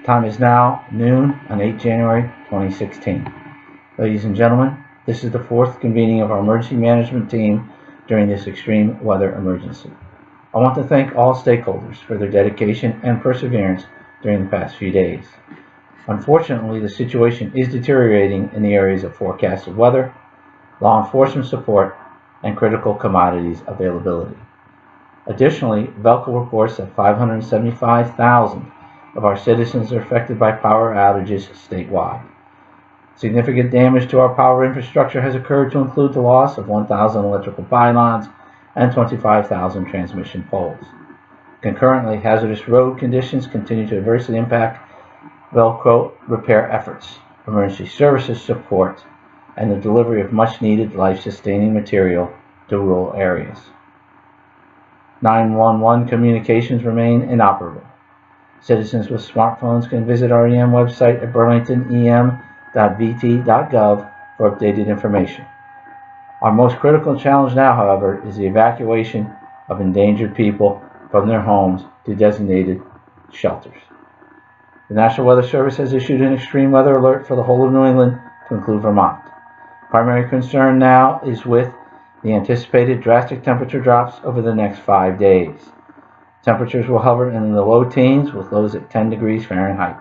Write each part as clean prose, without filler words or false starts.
Time is now noon on 8 January 2016. Ladies and gentlemen, this is the fourth convening of our emergency management team during this extreme weather emergency. I want to thank all stakeholders for their dedication and perseverance during the past few days. Unfortunately, the situation is deteriorating in the areas of forecasted weather, law enforcement support, and critical commodities availability. Additionally, Velco reports that 575,000 of our citizens are affected by power outages statewide. Significant damage to our power infrastructure has occurred, to include the loss of 1,000 electrical pylons and 25,000 transmission poles. Concurrently, hazardous road conditions continue to adversely impact Velco repair efforts, emergency services support, and the delivery of much-needed life-sustaining material to rural areas. 911 communications remain inoperable. Citizens with smartphones can visit our EM website at burlingtonem.vt.gov for updated information. Our most critical challenge now, however, is the evacuation of endangered people from their homes to designated shelters. The National Weather Service has issued an extreme weather alert for the whole of New England, to include Vermont. Primary concern now is with the anticipated drastic temperature drops over the next 5 days. Temperatures will hover in the low teens, with lows at 10 degrees Fahrenheit.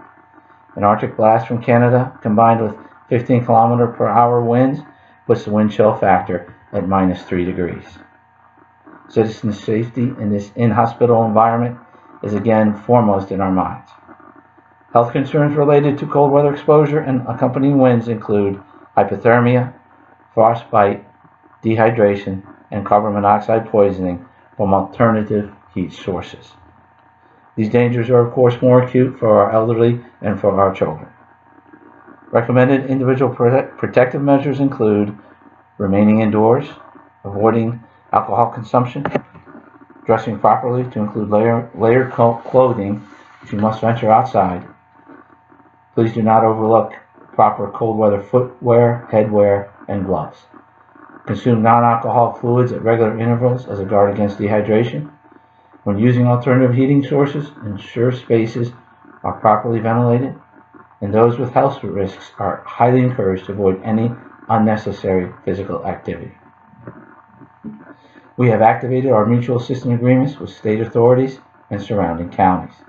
An Arctic blast from Canada, combined with 15 km/h winds, puts the wind chill factor at -3 degrees. Citizen safety in this inhospitable environment is again foremost in our minds. Health concerns related to cold weather exposure and accompanying winds include hypothermia, frostbite, dehydration, and carbon monoxide poisoning from alternative heat sources. These dangers are, of course, more acute for our elderly and for our children. Recommended individual protective measures include remaining indoors, avoiding alcohol consumption, dressing properly to include layered clothing if you must venture outside. Please do not overlook proper cold weather footwear, headwear, and gloves. Consume non-alcoholic fluids at regular intervals as a guard against dehydration. When using alternative heating sources, ensure spaces are properly ventilated, and those with health risks are highly encouraged to avoid any unnecessary physical activity. We have activated our mutual assistance agreements with state authorities and surrounding counties.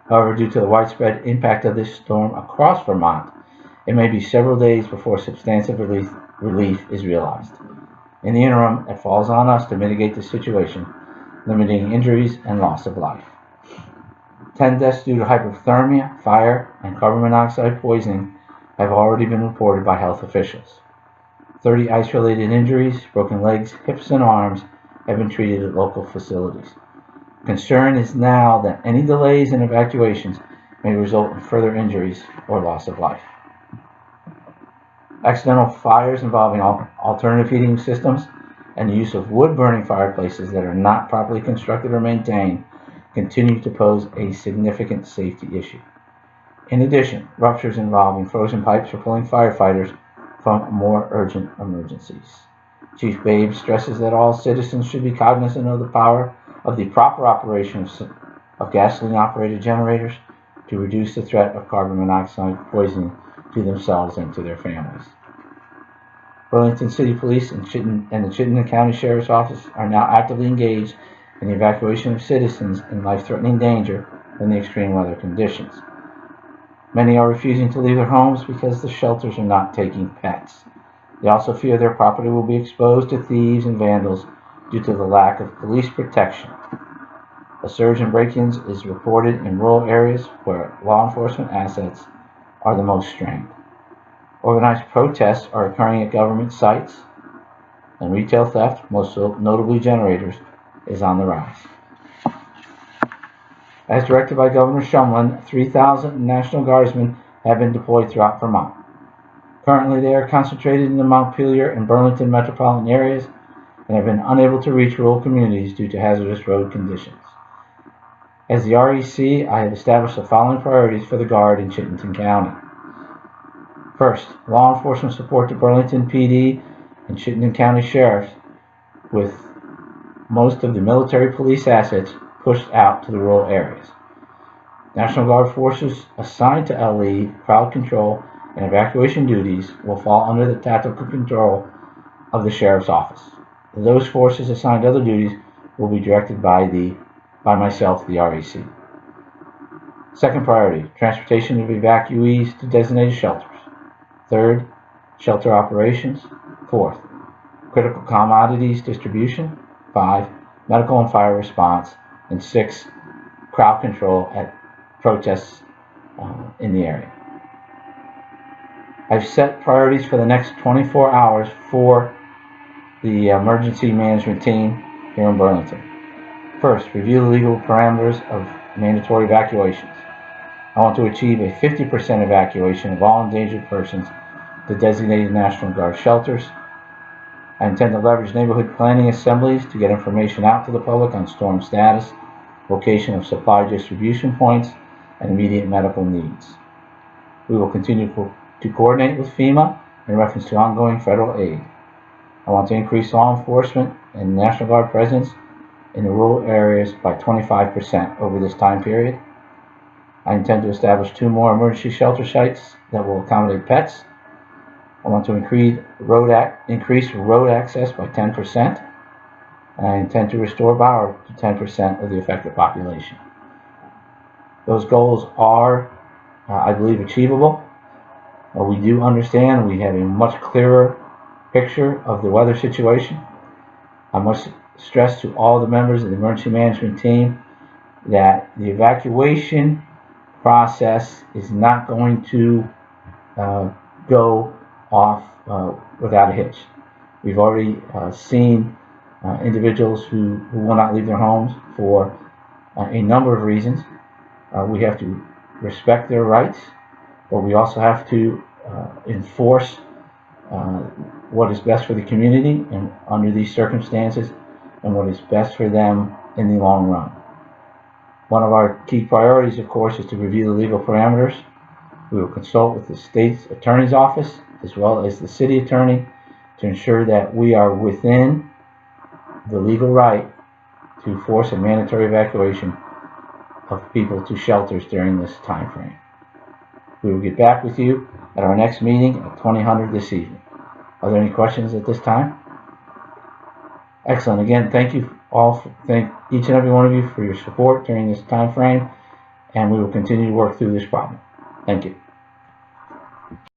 However, due to the widespread impact of this storm across Vermont, it may be several days before substantive relief is realized. In the interim, it falls on us to mitigate the situation, limiting injuries and loss of life. 10 deaths due to hypothermia, fire, and carbon monoxide poisoning have already been reported by health officials. 30 ice-related injuries, broken legs, hips, and arms have been treated at local facilities. Concern is now that any delays in evacuations may result in further injuries or loss of life. Accidental fires involving alternative heating systems and the use of wood-burning fireplaces that are not properly constructed or maintained continue to pose a significant safety issue. In addition, ruptures involving frozen pipes are pulling firefighters from more urgent emergencies. Chief Babe stresses that all citizens should be cognizant of the proper operation of gasoline-operated generators to reduce the threat of carbon monoxide poisoning to themselves and to their families. Burlington City Police and the Chittenden County Sheriff's Office are now actively engaged in the evacuation of citizens in life-threatening danger from the extreme weather conditions. Many are refusing to leave their homes because the shelters are not taking pets. They also fear their property will be exposed to thieves and vandals due to the lack of police protection. A surge in break-ins is reported in rural areas where law enforcement assets are the most strained. Organized protests are occurring at government sites, and retail theft, most notably generators, is on the rise. As directed by Governor Shumlin, 3,000 National Guardsmen have been deployed throughout Vermont. Currently, they are concentrated in the Montpelier and Burlington metropolitan areas and have been unable to reach rural communities due to hazardous road conditions. As the REC, I have established the following priorities for the Guard in Chittenden County. First, law enforcement support to Burlington PD and Chittenden County Sheriffs, with most of the military police assets pushed out to the rural areas. National Guard forces assigned to LE, crowd control, and evacuation duties will fall under the tactical control of the Sheriff's Office. Those forces assigned to other duties will be directed by myself, the RAC. Second priority, transportation of evacuees to designated shelters. Third, shelter operations. Fourth, critical commodities distribution. 5, medical and fire response. And 6, crowd control at protests in the area. I've set priorities for the next 24 hours for the emergency management team here in Burlington. First, review the legal parameters of mandatory evacuations. I want to achieve a 50% evacuation of all endangered persons to designated National Guard shelters. I intend to leverage neighborhood planning assemblies to get information out to the public on storm status, location of supply distribution points, and immediate medical needs. We will continue to coordinate with FEMA in reference to ongoing federal aid. I want to increase law enforcement and National Guard presence in the rural areas by 25% over this time period. I intend to establish 2 more emergency shelter sites that will accommodate pets. I want to increase road access by 10%. And I intend to restore power to 10% of the affected population. Those goals are, I believe, achievable. We do understand we have a much clearer picture of the weather situation. I must stress to all the members of the emergency management team that the evacuation process is not going to go off without a hitch. We've already seen individuals who will not leave their homes for a number of reasons. We have to respect their rights, but we also have to enforce what is best for the community and under these circumstances, and what is best for them in the long run. One of our key priorities, of course, is to review the legal parameters. We will consult with the state's attorney's office as well as the city attorney to ensure that we are within the legal right to force a mandatory evacuation of people to shelters during this time frame. We will get back with you at our next meeting at 2000 this evening. Are there any questions at this time? Excellent. Again, thank each and every one of you for your support during this time frame, and we will continue to work through this problem. Thank you.